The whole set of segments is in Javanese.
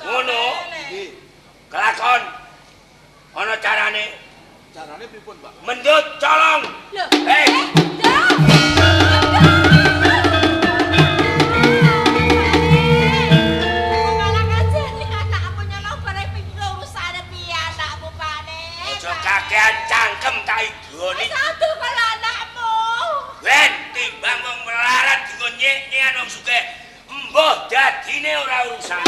Ngono. Kelakon. Ana carane. Carane pripun, Pak? Mendut colong. Kakean cangkem tak idoni. Satu kalau anakmu. Wen timbang wong melarat dengan nyek-nyekan wong sugih. Mbah dadine ora urusan.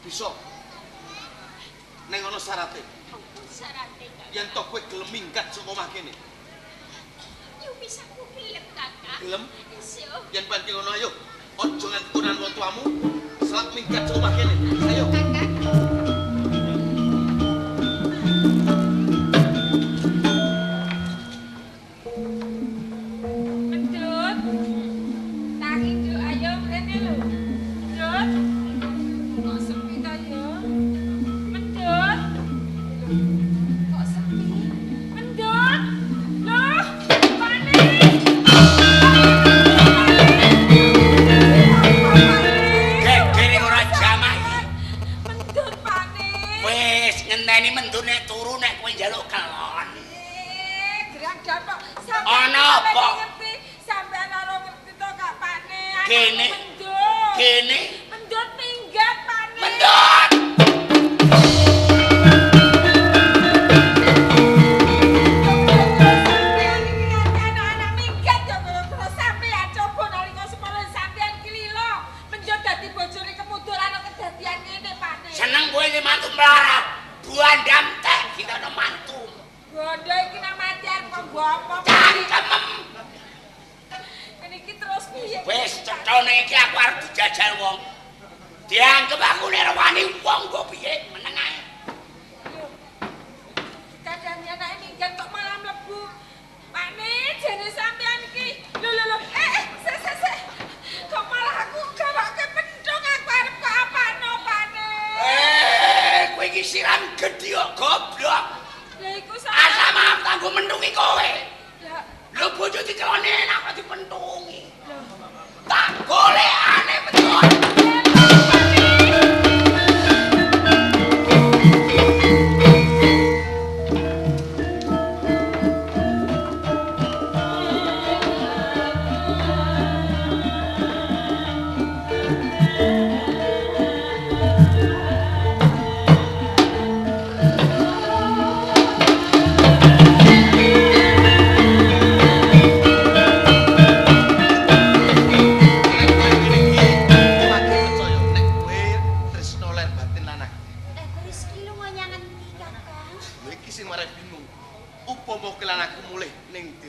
Bisa. Neng ana syarate. Syarate, Kak. Yen tok kowe gelem minggat saka omah kene. Yo bisa ku gelem, Kakak. Gelem? Iso. Yen pancen ngono ayo. Aja nganti turunan wong tuamu. Selak minggat saka omah kene. Ayo. Kakak. Mendut. Tangi Duk, ayo mrene lho. Mendut. Kok sepi ta yo? Mendut. Kok sepi? Mendut. Loh, Pane. Kene ora jamah iki. Mendut, Pane. Wis ngenteni mendut nek turu nek kowe njaluk kelon. Gerak dapat sampai Ana apa? Sampai ora ngerti to Kak Pane. Kene. Mendut. Kene. Mendut minggat Pane. Mendut. Sampeyan iki anak-anak minggat yo terus sampeyan coba nalika sekolah sampeyan ki lilo. Mendut dadi bojone kemudur ana kedadian ngene Pane. Seneng kowe iki mantu melarat. Buandam teh kita ono mantu. Bondo iki nang mati arep nggo apa? Cangkem. Ini iki terus piye? Wis cetone iki aku arep dijajal wong. Dianggep aku nerwani wong kok piye meneng ae. Kadangnya anak minggat kok malah mlebu. Pane, jane sampean iki. Lho. Sik. Kok malah aku gawake penthung aku arep kok apano, Pane? Kowe iki siram gedhi kok goblok. Lah iku Asa maaf kanggo mentungi kowe. Lah, Lho bojo dikelone enak kok dipentungi. Tak golekane betul.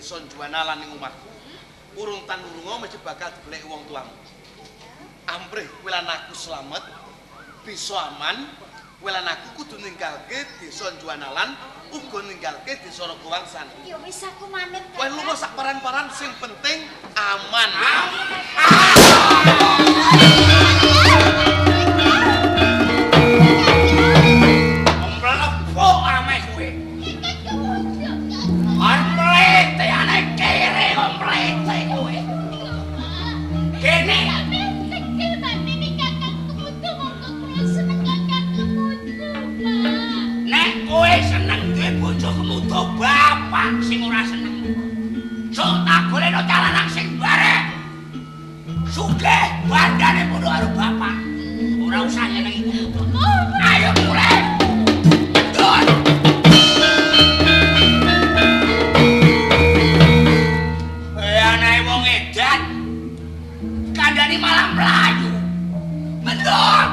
Juanalan ning omahku. Urung tan urunga mesti bakal digoleki wong tuamu. Amprih kowe lan aku slamet, bisa aman, kowe lan aku kudu ninggalke desa Juanalan, uga ninggalke desa Rogowangsan. ya wis aku manut. Kowe lunga sak paran-paran sing penting aman. Nek kowe seneng duwe bojo kemudo bapak sing ora seneng. Sok tak golekno calanan sing barek. Sugih bandane padha karo bapak. Ora usah nyenengi. Ayo mulai. Dun. Anae wong edan. Kandhane malah mlayu. Mendot.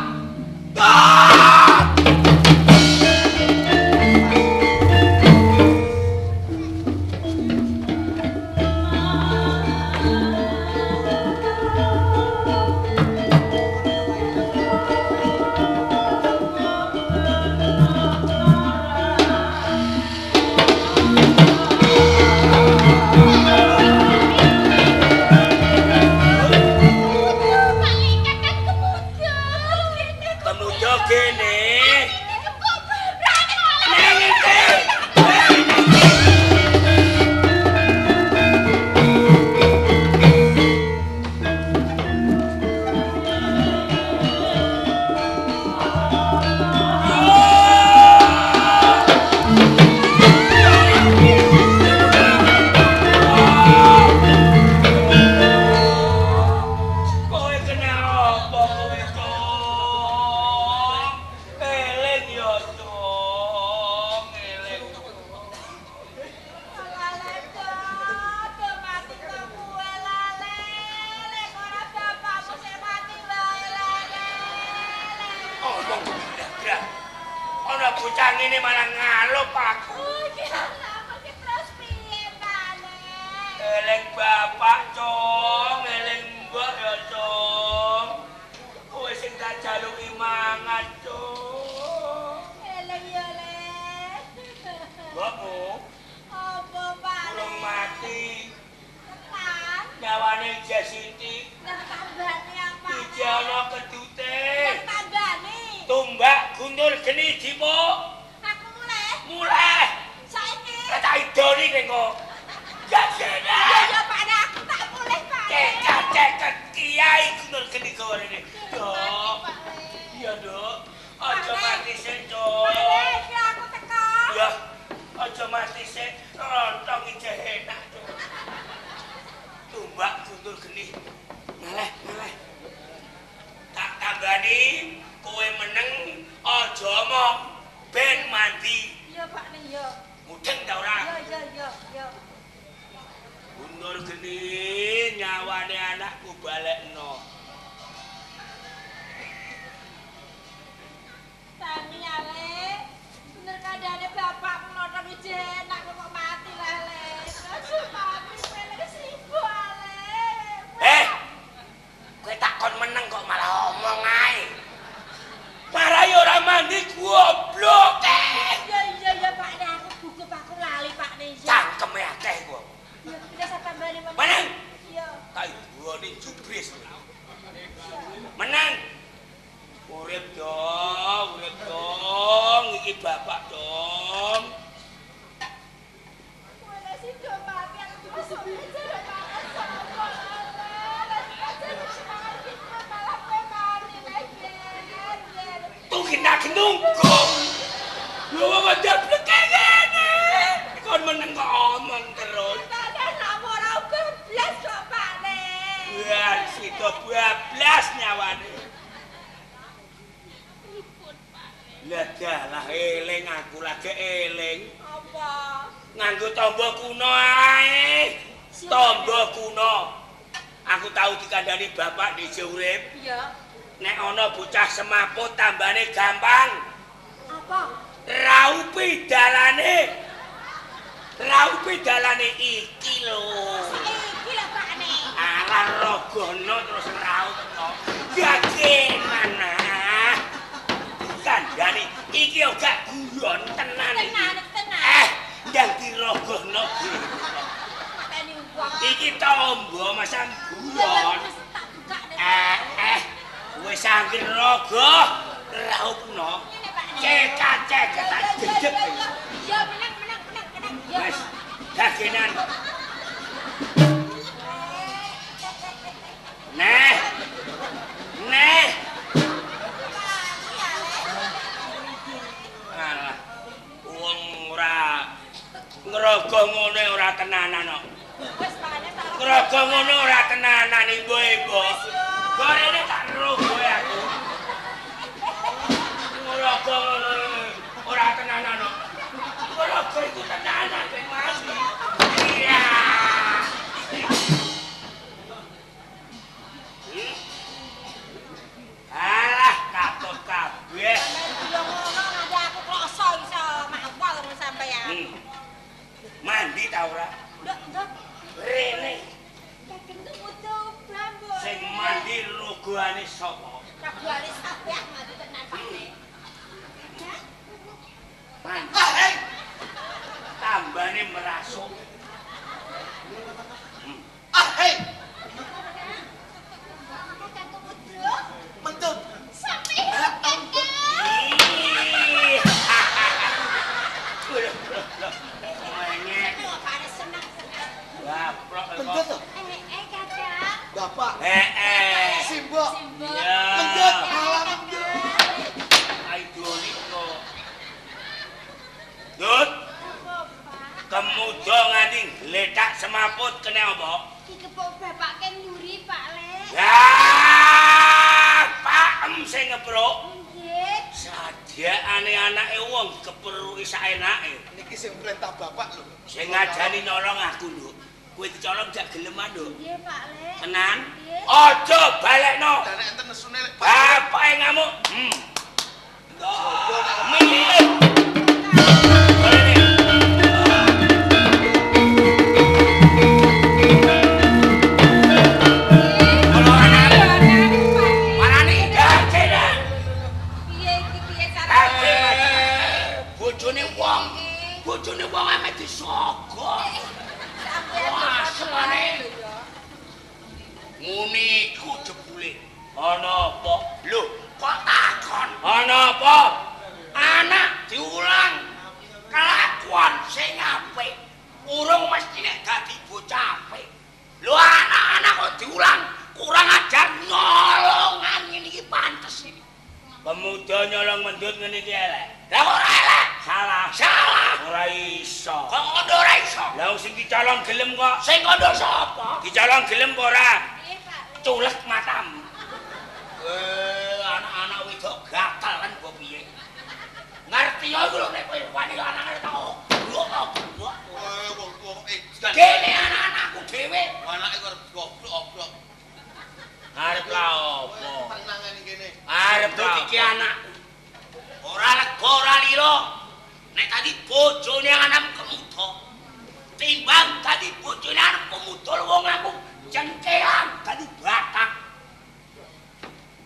Semaput tambane gampang. Apa? Raupi dalane iki lho. Iki lho Pakne. Alah rogono terus rautno. Gage mana? Kandhane iki yo gak guyon tenan iki. Tenan. Ndang dirogono iki. Mateni wong. Iki tombo masang guyon. Wis angger rogo raupno cekak-cekak tak jedeg ya menang wis dagenan neh alah wong ora Ngrogong ngono ora tenanan kok. Wis pane tak. Ngrogong ngono ora tenanan ibu-ibu. Gorene tak ro kowe aku. Ngrogong ngono ora tenanan kok. Ngrogong iku tenanan kowe Mas. Iya. Alah katut kabeh. Mandi ta ora? Nduk. Rene Kakek mutu bambu. sing mandi rugane sapa? Rugane sampean mandi tenan Pakne. Mandi. Tambane merasuk. Hei, Kakek mutu. mentut. Sampeyan kakek. Ih. Monyet. Kare seneng. Gaplok Mentut kok. to? Kakak. Bapak. Simbok. Ya. Mentut, malah mentut. Aidoni kok. Dut, kemudo nganti gletak semaput kene apa? Iki kepok bapak ken nyuri Pak Le. Ya, pakem sing ngepruk. Nggih. Sadiakane anake wong keperuki saenake. Niki sing perintah bapak lho. Sing ngajani nyolong aku, Nduk. Kowe dicolong jak geleman, Nduk. Nggih Pak Le. Tenan? Nggih. Aja balekno. Dan nek enten nesune lek Bapake ngamuk. Jodoh nek Milih. Boleh. Kalau anak marani gajene. Piye iki piye carane? Bojone wong ame disogok. Wah, semane. Ngene iku jebule. Ana apa? Lho, kok takon? Ana apa? Anak diulang. Kelakuan sing apik. Urung mestine dadi bocah apik. Lho anak-anak kok diulang. Kurang ajar nyolongan ngene iki pantes iki. Pemuda nyolong mendut ngene iki elek. Lah ora elek. Salah. Ora iso. Kok ngono ora iso? Lah sing dicolong gelem kok. Sing kono sapa? Dicolong gelem apa ora? Nggih Pak Le. Culek matamu. Anak-anak wedok gatal kan kok piye? Ngerti ya iku lho nek kowe wani anake tau. Goblok. wong tuwa Kene anak-anakku dhewe. anake kok goblok-goblok. Arep la opo? Tenangan kene. Arep iki anakku. Ora lega ora lira. Nek tadi bojone anam kemuda. Timbang tadi bojone anam kemuda wong aku cengkean tadi batak.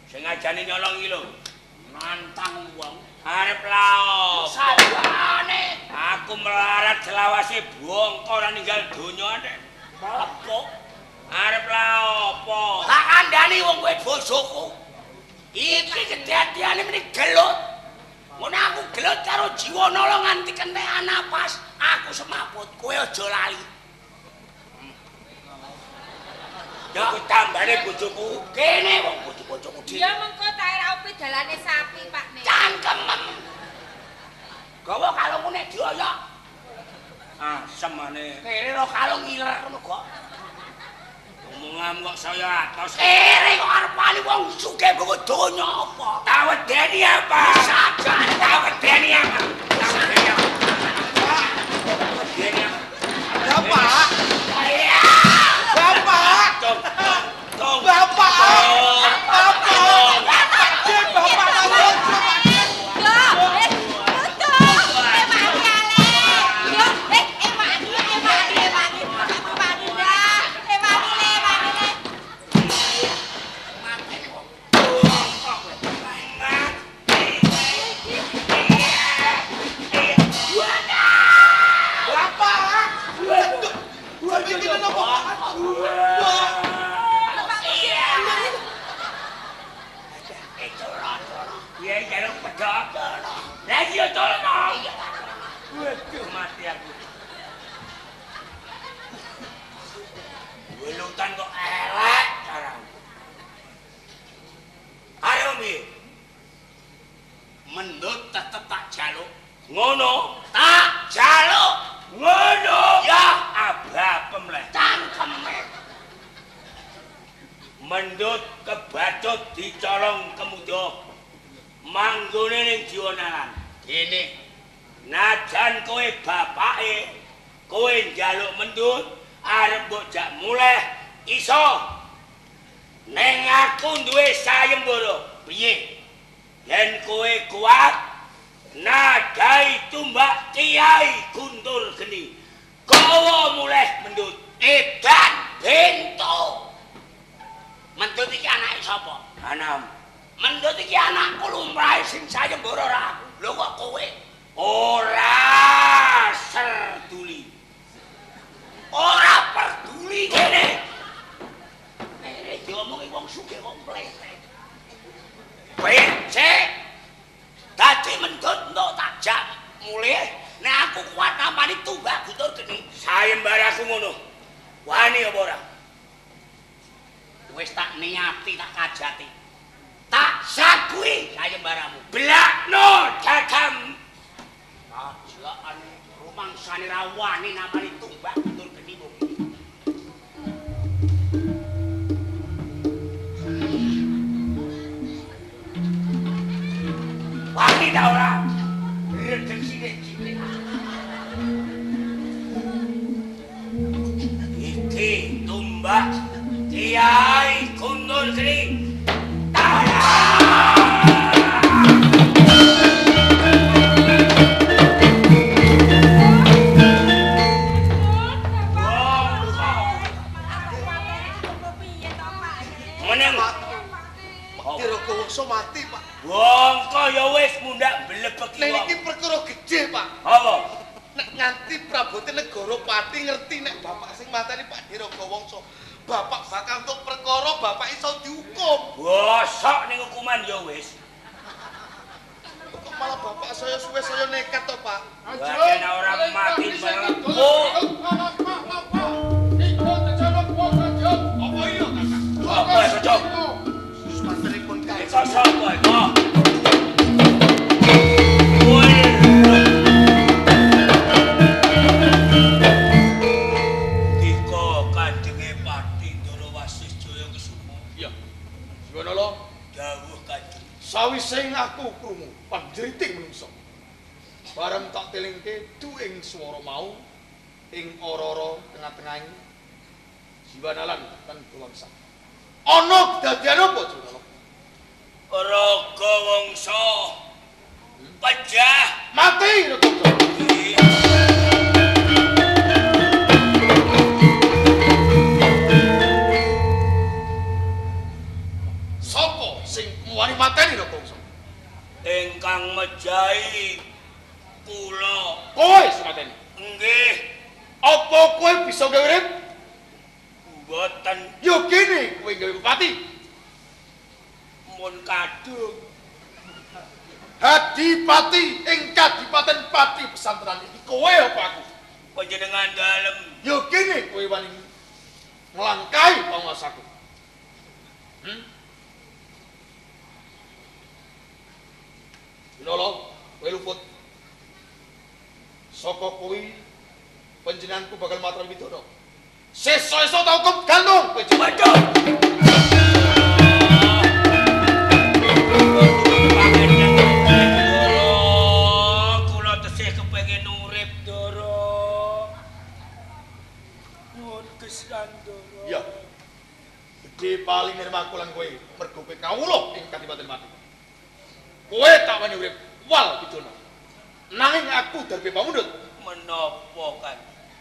Sing ngajani nyolong iki lho. Nantang wong. Arep la opo? Sajane aku melarat selawase bongko ora ninggal donya nek. Apa? Arep la opo? Tak kandhani wong kowe bojoku. Iki kedadiane meni gelut. Ngono aku gelut karo jiwa nolong nganti kentekan napas. Aku semaput, kowe aja lali. Ya aku tambane bojoku. Kene wong bojo-bojoku dhewe. Ya mengko tak ora upi dalane sapi Pakne. Cangkemem. Gawa kalungku nek dioyok. Asem maneh. Kere ro kalung ngiler ngono kok. Omongan kok saya atos. Kere kok arep wani wong sugih kok donya apa? Tak wedeni apa? Sajane tak wedeni apa? Tak wedeni apa? Wedeni apa? Bapak, Iya. bapak, Tong. bapak, Tong. Cek bapak lawan. Mati aku. Welutan kok elek sekarang. Ayo Mi. Mendut tetep tak jaluk. Ngono, tak jaluk. Ngono. mendut kebatut dicolong kemudo manggone ning Jiwonalan. Dene najan kowe bapake kowe njaluk mendut arep mbok jak muleh iso. Neng aku duwe sayembara. Piye? Yen kowe kuat nadai tumbak Kiai Guntur Geni. Kowe muleh mendut edan bento. Mendut iki anake sapa? Anam. Mendut iki anakku lumrahe sing sayembara ra aku. Lho kok kowe ora serduli. Ora peduli kene. Nek diomongi wong sugih kok mlethek. Becek. Dadi mendut entuk tak mulih. Nek aku kuat namani tumbak Guntur Geni. Sayembaraku ngono. Wani apa ora? Wis tak niati tak kajati. Tak sagui sayembaramu. Blakno jagam. Ajake rumangsane ra wani namani tumbak Guntur Geni kok. Wani ta ora? Redeng sithik-sithik. Iki tumbak Kiai Guntur Geni. Mati, Pak. Wong kaya wis mundhak blebek iki. Nek iki perkara gedhe, Pak. Apa? Nek nganti Prabote Negara Pati ngerti nek bapak sing mateni Pak Diraga Wangsa, bapak bakal untuk perkara bapak iso dihukum. Bosok ning hukuman ya wis. Kok malah bapak saya suwe saya nekat to, Pak? Bagian ora mati melengko. Apa iya, Kakak? Apa ya, Cocok? Mantenipun kae. Kok sapa iku? Dika Kanjenge Pati Ndara Wasis Jaya Kesuma. Iya. Jiwanala Dawuh Kanjeng. sawise aku krungu panjriting menungso. Bareng tak telingke duing swara mau ing ora-ora tengah-tengahing Jiwanalan lan Wangsa. Ana kedadian apa, Jiwanala? Raga Wangsa pejah Mati Raga Wangsa. Sapa sing wani mateni Raga Wangsa? ingkang mejahi kula. Kowe sing mateni. Nggih, Apa kowe bisa gawe urip? mboten Yo kene kowe gawe bupati. mun kadung. Hadipati ing Kadipaten Pati pesantren iki kowe apa aku? Panjenengan dalem Yo kene kowe wani nglangkai panguwasaku. Lolo, kowe luput. Saka kuwi panjenenganku bakal matur widodo. Sesuk-esuk tak hukum gantung kowe. waduh. Kula tesih kepengin urip, Dara. Nuwun gesang, Dara. Iya. Gede paling nirmakulan kowe mergo kowe kawula ing Kadipaten Pati. Kowe tak wani urip wal bidono. Nanging aku darbe pamundhut. Menapa kan?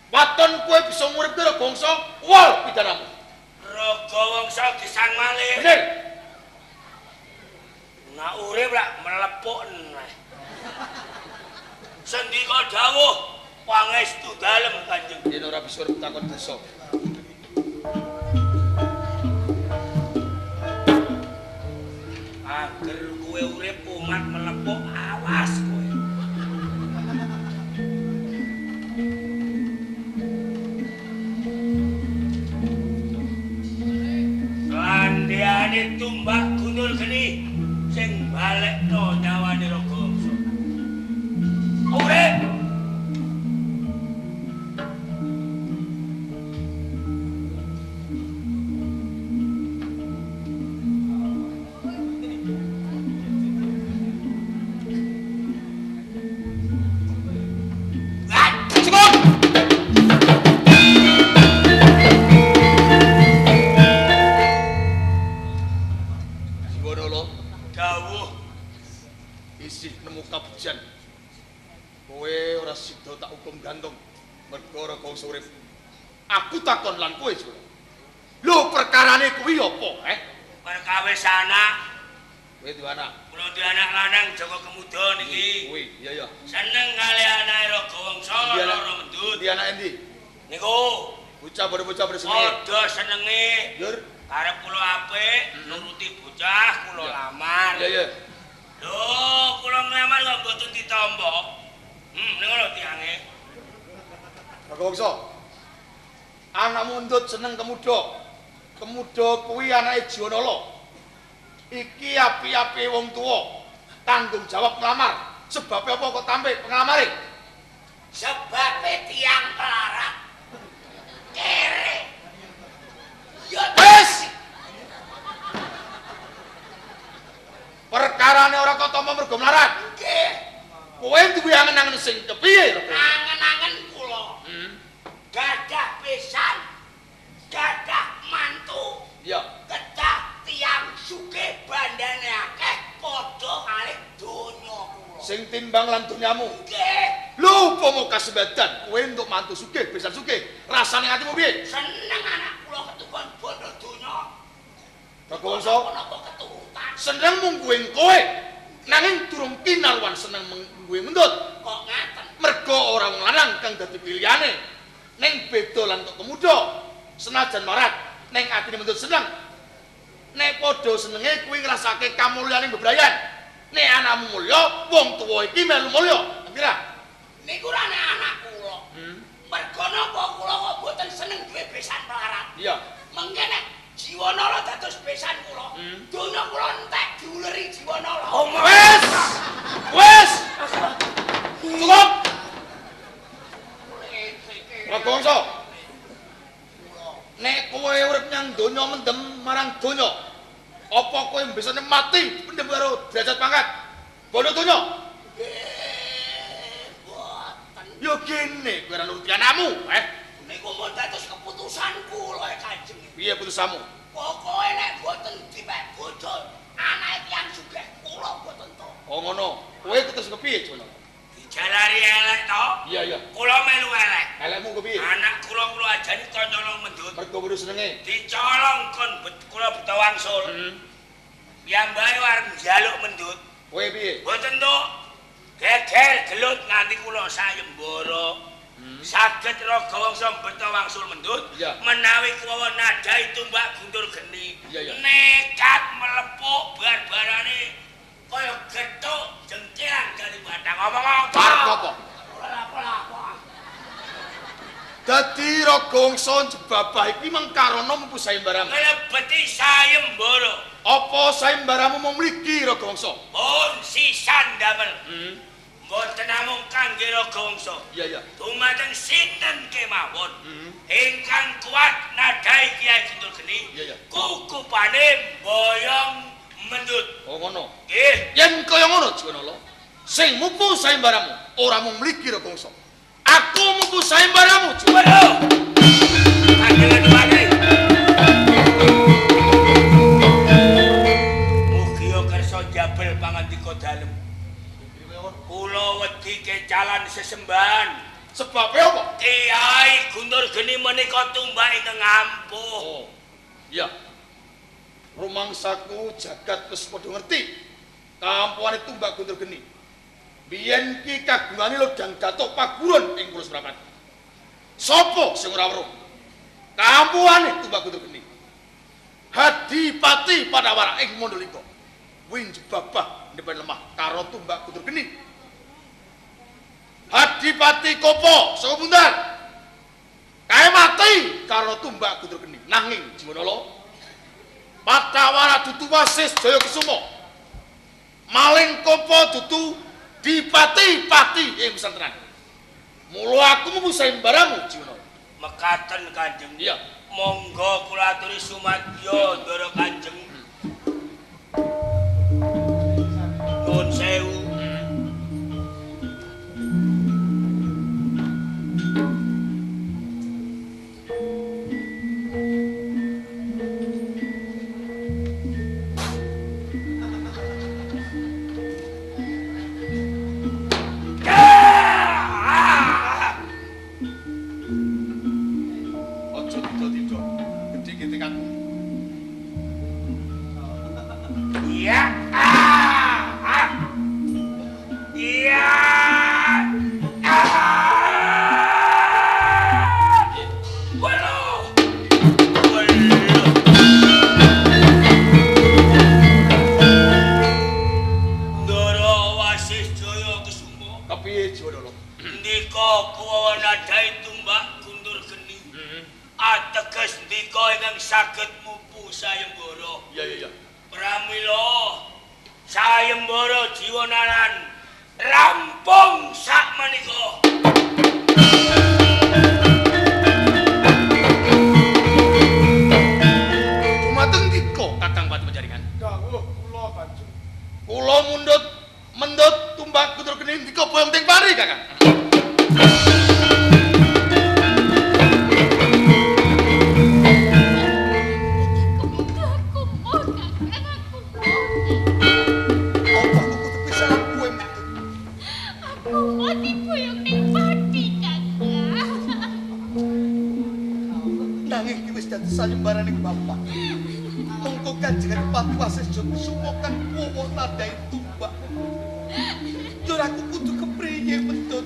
Waton kowe bisa ngurip karo bangsa wal pidanamu. Raga Wangsa gesang malih. Bener. Nak urip lak melepuk neh. Sendika dawuh pangestu dalem Kanjeng. Yen ora bisa urip takon desa. Ager kowe urip umat melepuk awas kowe. Landiane tumbak Guntur Geni sing balekno nyawane Raga Wangsa. Urip ora kok urip. Aku takon lan kowe Jona. Lho perkarane kuwi apa, Perkawis anak. Kowe duwe anak. Kula duwe anak lanang Joko Kemudo niki. Kuwi, iya ya. Seneng kali anake Raga Wangsa loro mendut. Di anak endi? Niku Bocah senenge. padha senenge. Yur. Karep kula apik, nuruti bocah kula lamar. Iya ya. Lho, kula nglamar kok mboten ditampa. Ning ngono tiange. Raga Wangsa. Anakmu ndut seneng Kemudo. Kemudo kuwi anake Jiwanala. Iki api-api wong tuwa. Tanggung jawab ngelamar. Sebabnya apa kok tampil pengelamare? Sebabe tiang pelarat. Kere. Ya Wes! Perkarane ora kok tampa mergo melarat. nggih. Kowe duwe angen-angen sing kepiye? Angen-angen kula. Gadah besan. Gadah mantu. Iya. Kedah tiang sugih bandane akeh padha kalih donya kula. Sing timbang lan donyamu. Nggih. Lho upama kasebadan kowe entuk mantu sugih, besan sugih, rasane atimu piye? Seneng anak kula ketuban bondo donya. Raga Wangsa, Napa keturutan? seneng mung kowe. Nanging durung kinaruan seneng kowe mendut. Kok ngaten? Mergo ora wong lanang kang dadi pilihane. Ning beda lan kok Kemudo. Senajan marat, ning atine mendut seneng. Nek padha senenge kuwi ngrasake kamulyaning bebrayan. Nek anakmu mulya, wong tuwa iki melu mulya. Ngerti ra? Niku rane anak kula. Mergo napa kula kok boten seneng duwe besan melarat. Iya. Mengkene Jiwanala dados besan kula. Donya kula entek diuleri Jiwanala. Wes! Wes! Cukup! Raga Wangsa. Nek kowe urip nyang donya mendem marang donya, apa kowe besane mati pendem karo derajat pangkat? Bondo donya. Boten. Yo kene kowe ora nuruti anakmu, Niku mun dados keputusan kula Kanjeng. Piye putusanmu? Pokoke nek boten dipek bojo, anake tiyang sugih kula boten to. Oh ngono. Kowe putus kepiye, Jono? Dijalari elek to? Iya, iya. Kula melu elek. Elekmu kepiye? Anak kula ajani kancolong mendut. Mergo weruh senenge. Dicolong kon kula buta wangsul. Piyambake arep njaluk mendut. Kowe piye? Boten to. Gegel gelut nganti kula sayembara. Saged Raga Wangsa buta wangsul mendut Iya. menawi kuwawa nadai tumbak guntur geni. Iya, iya. Nekat melepuk bar-barane kaya gethuk jengkelan dari batang ngomong Arep apa? Apa-apa. Dadi Raga Wangsa jebabah iki mengkarana mpu sayembaram. Nglebeti sayembara. Apa sayembaramu mau mligi Raga Wangsa? Pun sisan damel. Mboten namung kangge Raga Wangsa. Iya, iya. Dumateng sinten kemawon. Ingkang kuat nadai Kiai Guntur Geni. Iya, iya. Kukupane boyong mendut. Oh ngono. Nggih. Yen kaya ngono Jiwanala, sing mupu sayembaramu ora mung mligi Raga Wangsa. Aku mupu sayembaramu Jiwanala. Waduh. Panjenengan mugi kersa jabel pangandika dalem. Kula wedi kecalan sesembahan. Sebab apa? Kiai Guntur Geni menika tumbak ingkang ampuh. Oh. Iya. Rumangsaku jagat wis padha ngerti. Kampuane tumbak Guntur Geni. Biyen ki kagungane Lodang Datuk Paguron ing Pulau Seprapat. Sopo sing ora weruh? Kampuane tumbak Guntur Geni. Hadipati Padawara ing Mandalika. Kuwi jebabah ndepen lemah karo tumbak Guntur Geni. Hadipati Kopo saka Bundan. Kae mati karo tumbak Guntur Geni. Nanging Jiwanala Padawara dudu Wasis Jaya Kusuma. Maling Kopo dudu dipati-pati ing pesantren. Mula aku mung sayembaramu Jiwanala. Mekaten Kanjeng. Iya. Monggo kula aturi sumadyo Ndara Kanjeng. Nuwun sewu. saged mupu sayembara. Iya. Pramila sayembara Jiwanalan rampung sakmenika. Dumateng dika Kakang Pati Panjaringan. Dawuh kula Kanjeng. Kula mendut tumbak putra geni dika boyong ting pari Kakang. Sayembaraning bapak mengko kanjengan patuase jog sumokan wowo tandai tumbak jur aku kudu kepriye mentut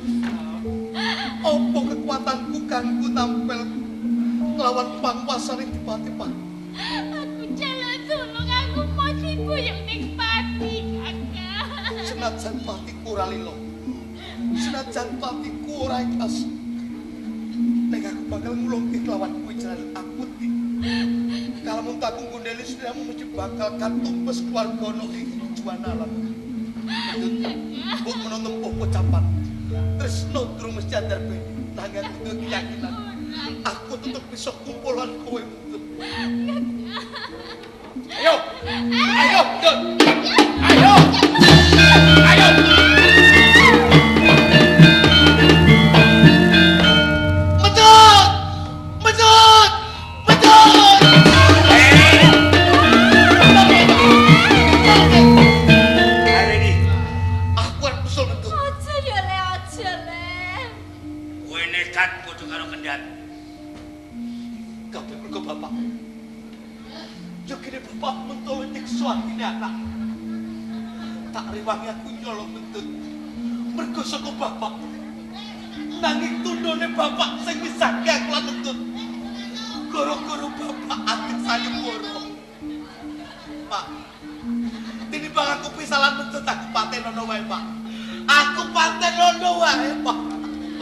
apa kekuatanku kanggo tampil nglawan pangwasane Dipati-pati. Aku jalan tulung aku mau diboyong ning pati Kakang. Senajan patiku ora lilo senajan patiku ora ikhlas nek aku bakal ngulungke kelawan kuwi jalan aku kalau muntaku ngundeli sediramu mesti bakal katumpes keluarga ing Juanalan. Mbok menonton pocapan tresno durung mesti andar ben nanging kudu keyakinan aku tetep bisa kumpulan kowe. Ayo Dut. Ayo tak rewangi aku nyolong mentut mergo saka bapak nanging tundone bapak sing misahke aku lan mentut gara-gara bapak atik sayembara. Pak tinimbang aku pisalan mentut aku patenono wae Pak, aku patenono wae Pak.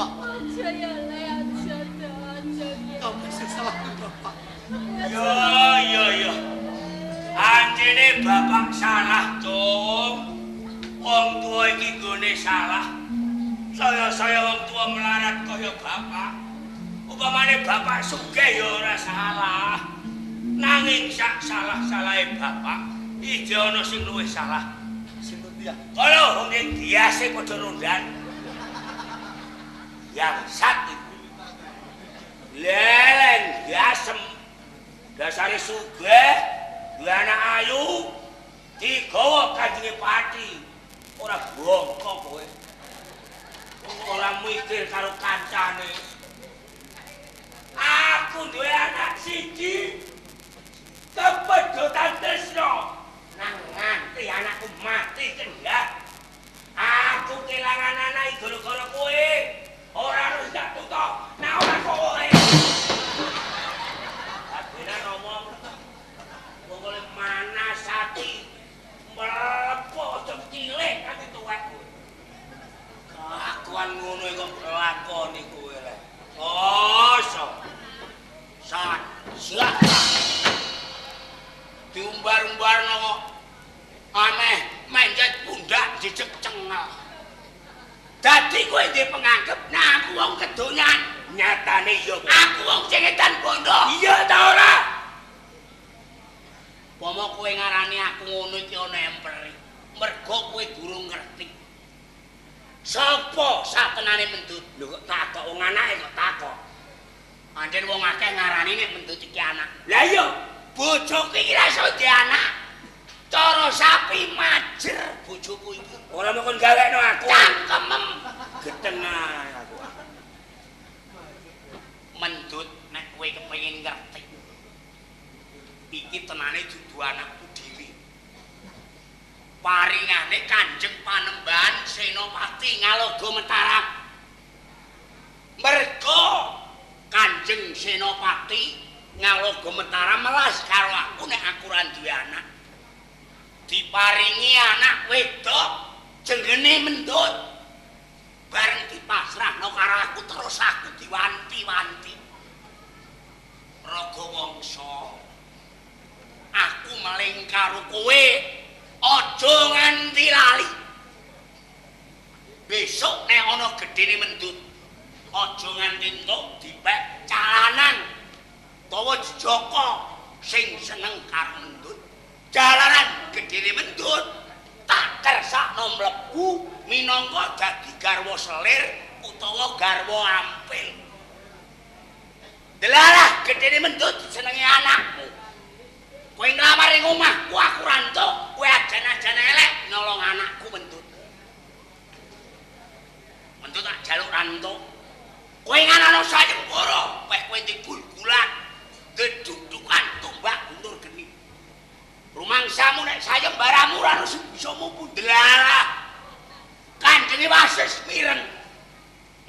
Aja ya le aja Kamu sing salah bapak. Yo anjene bapak salah dong. Wong tua iki gone salah. Saya wong tua melarat kaya bapak. Upamane bapak sugih ya ora salah. Nanging sak salah-salahe bapak iki ana sing luwih salah. Sinten dia? Kala wong ing biase padha rondan. Yang satu leleng gasem dasare sugih dua anak ayu digawa kanjenge Pati ora bongko kowe ora mikir karo kancane. Aku duwe anak siji kepedotan tresno nang nganti anakku mati kendhat. Aku kelangan anak gara-gara kowe. Ora harus gak tutok, nah ora kowe. Akhirnya ngomong, pokoknya mana sati melepo jam cilik kan itu aku. Kelakuan ngono kok lakoni kowe le. Kosong. Sak silakan. Diumbar-umbar kok aneh menjet pundak dijek cengel. Dadi kowe ndek penganggep nah aku wong kedonyan. Nyatane iya kowe. Aku wong sing edan bondo. Iya ta ora? Pomo kowe ngarani aku ngono iki ana emperi. Mergo kowe durung ngerti. Sapa satenane Mendut? Lho kok takok wong anake kok takok. Pancen wong akeh ngarani nek Mendut iki anak. Lah iya, bojoku iki ra iso duwe anak. Cara sapi majer bojoku iki. Ora mung gawekno aku. Cangkemem geteng aku. Mendut nek kowe kepengin ngerti. Iki tenane dudu anakku dhewe. Paringane Kanjeng Panembahan Senopati Ngaloga Mataram. Mergo Kanjeng Senopati Ngaloga Mataram melas karo aku nek aku ora duwe anak. Diparingi anak wedok jenenge Mendut. Bareng dipasrahno karo aku terus aku diwanti-wanti. Raga wangsa karo kowe aja nganti lali. Besok nek ana gedene mendut, aja nganti entuk dipek calanan utawa jejaka sing seneng karo mendut. Jalaran gedene mendut tak kersakno mlebu minangka dadi garwa selir utawa garwa ampil. Delalah gedene mendut senenge anakmu. Kowe nglamar ing omahku aku ra entuk, kowe ajan-ajan elek nolong anakku mendut. Mendut tak jaluk ra entuk. Kowe nganano sayembara, weh kowe digul-gulan, dedudukan tombak guntur geni. Rumangsamu nek sayembaramu ora bisa mumpu delalah. Kanjenge Wasis mireng.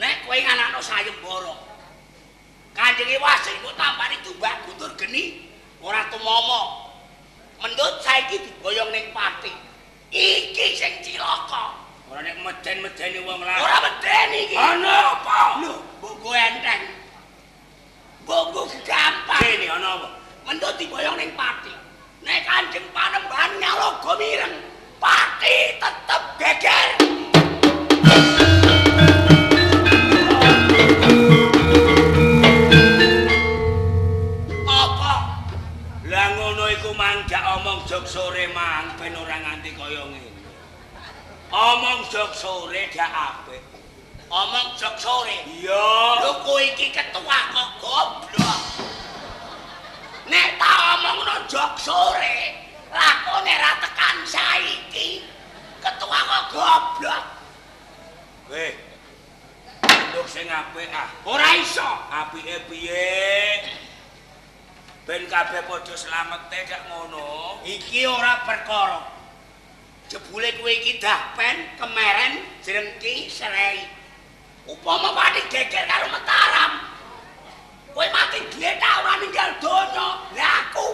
Nek kowe nganano sayembara, Kanjenge Wasis kok tampani tombak guntur geni. Ora tumomo. Mendut saiki diboyong ning pati. Iki sing cilaka. Ora nek meden-medeni wong lah. Ora medeni iki. Ana apa? Lho, mbok enteng. Mbok gampang. Kene ana apa? Mendut diboyong ning pati. Nek Kanjeng Panembahan nyaloga mireng, pati tetep geger. Omong jog sore mang ben ora nganti kaya ngene. Omong jog sore gak apik. Omong jog sore. Iya. Lho kowe iki ketua kok goblok. Nek tak omongno jog sore, lakone ra tekan saiki. Ketua kok goblok. Weh. Nduk sing apik ah. Ora iso. Apike piye? Ben kabeh padha slamete gak ngono. Iki ora perkara. Jebule kowe iki dapen, kemeren, jrengki, serei. Upama pati geger karo Mataram. Kowe mati dhewe ta ora ninggal donya. Lah aku.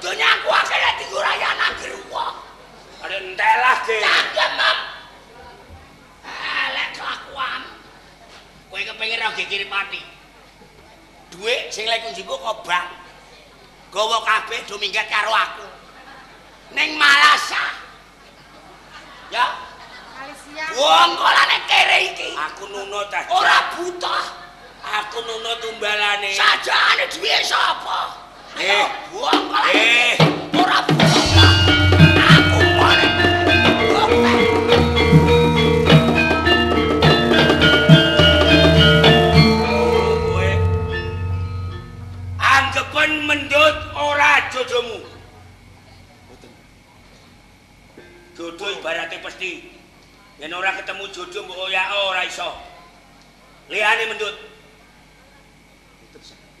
Donyaku akeh digurayan nang geruwa. Are entelah ge. Cangkem. Lek kelakuan. Kowe kepengin ra geger pati. Duit sing lek njupuk kok bang. Gawa kabeh do minggat karo aku. Ning Malasa. Ya. Malaysia. Wong kolane kere iki. Aku nuno ta. Ora buta. Aku nuno tumbalane. Sajane duwe sapa? Wong kolane. Ora buta. Aku mone. Mendut ora jodomu. Mboten. Jodoh ibarate pasti. Yen ora ketemu jodoh mbok oyake ora iso. Liyane mendut.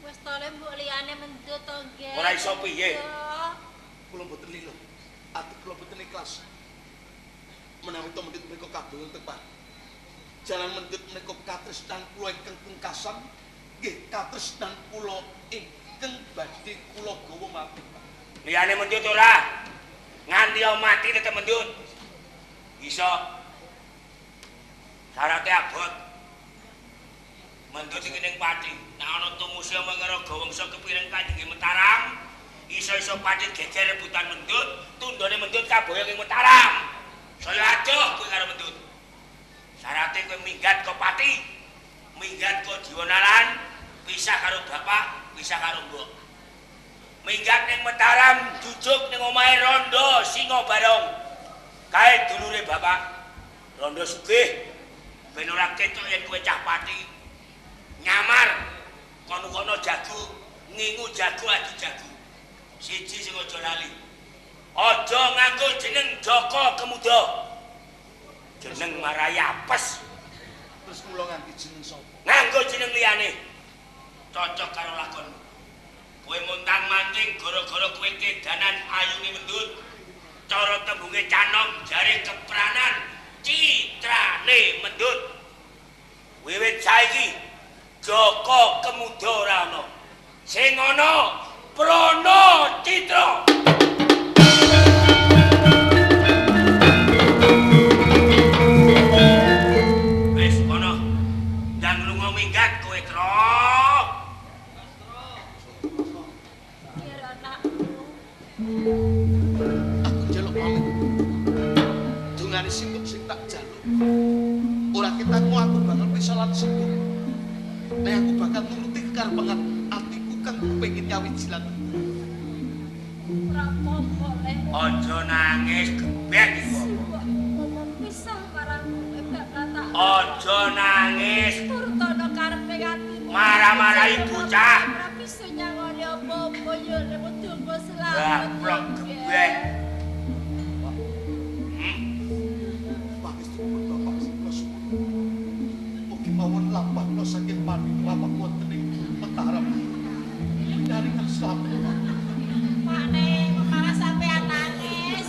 Wis tole mbok liyane mendut to, Nggih. Ora iso piye? Kula mboten lilo. Ati kula mboten ikhlas. Menawi to mendut menika kabeh tepat. Jalan mendut menika katresnan kula ingkang pungkasan, nggih katresnan kula ingkang badhe kula gawa mati. Liyane mendut ora. Nganti mati tetep mendut. Iso. Syaratnya abot. Mendut iki ning pati. Nek ana tumusi mengero gawangsa kepiring Kanjeng Mataram, iso-iso pati geger rebutan mendut, tundone mendut kaboyong ing Mataram. Saya adoh kowe karo mendut. Syaratnya kowe minggat ke pati, minggat ke Diwanalan, pisah karo bapak, pisah karo mbok. Minggat ning Mataram, jujuk ning omahe Rondo Singo Barong. Kae dulure bapak. Rondo sugih. Ben ora ketok yen kowe cah pati. Nyamar kono-kono jago, ngingu jago adu jago. Siji sing aja lali. Aja nganggo jeneng Joko Kemuda. Jeneng Marayapes. Terus kula nganti jeneng sapa? Nganggo jeneng liyane. Cocok karo lakonmu. Kowe montang-manting gara-gara kowe kedanan ayune mendut. Cara tembunge canom jare kepranan citrane mendut. Wiwit saiki Joko Kemuda ora ana. Sing ana Prana Citra. Wis ana. Ndang lunga minggat kowe, Tro. Biar anakku. tegar banget atiku kang pengen nyawit silat. Ora apa-apa, Le. Aja nangis gebek iku. Pisah marang kowe gak kata. Aja nangis. Turtono karepe atimu. Marah-marahi bocah. Ora bisa nyangoni apa-apa ya lewat tunggu selamat. Gaplok gebek. Pangestu Bapak Sikos. Mugi mawon lampahna saking paning lapak wonten ing Mataram. Dari kang selamat. Pakne, kepala sampean nangis.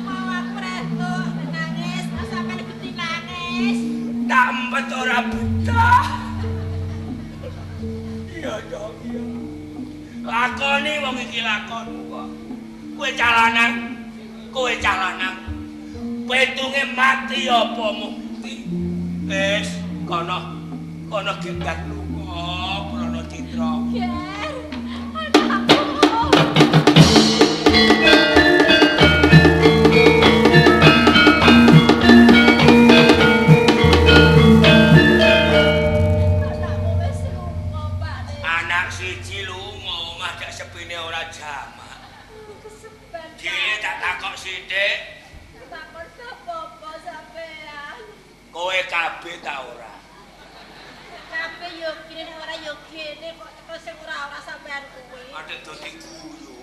Mau aku reto nangis, sampean gede nangis. Tak empet ora betah. Iya dong, iya. Lakoni wong iki lakon kok. Kowe calanan. Petunge mati apa mukti. Wis, kono gegat lunga Prana Citra. Ger, anakku. Anakmu wis lunga, Pakne. Anak siji lunga omah dak sepine ora jamak. Keseban. Dhewe tak takok sithik, Takon apa-apa sampean. kowe kabeh ta ora? Kabeh yo kene ora yo kene kok teko sing ora sampean kuwi. Adek dadi guyu.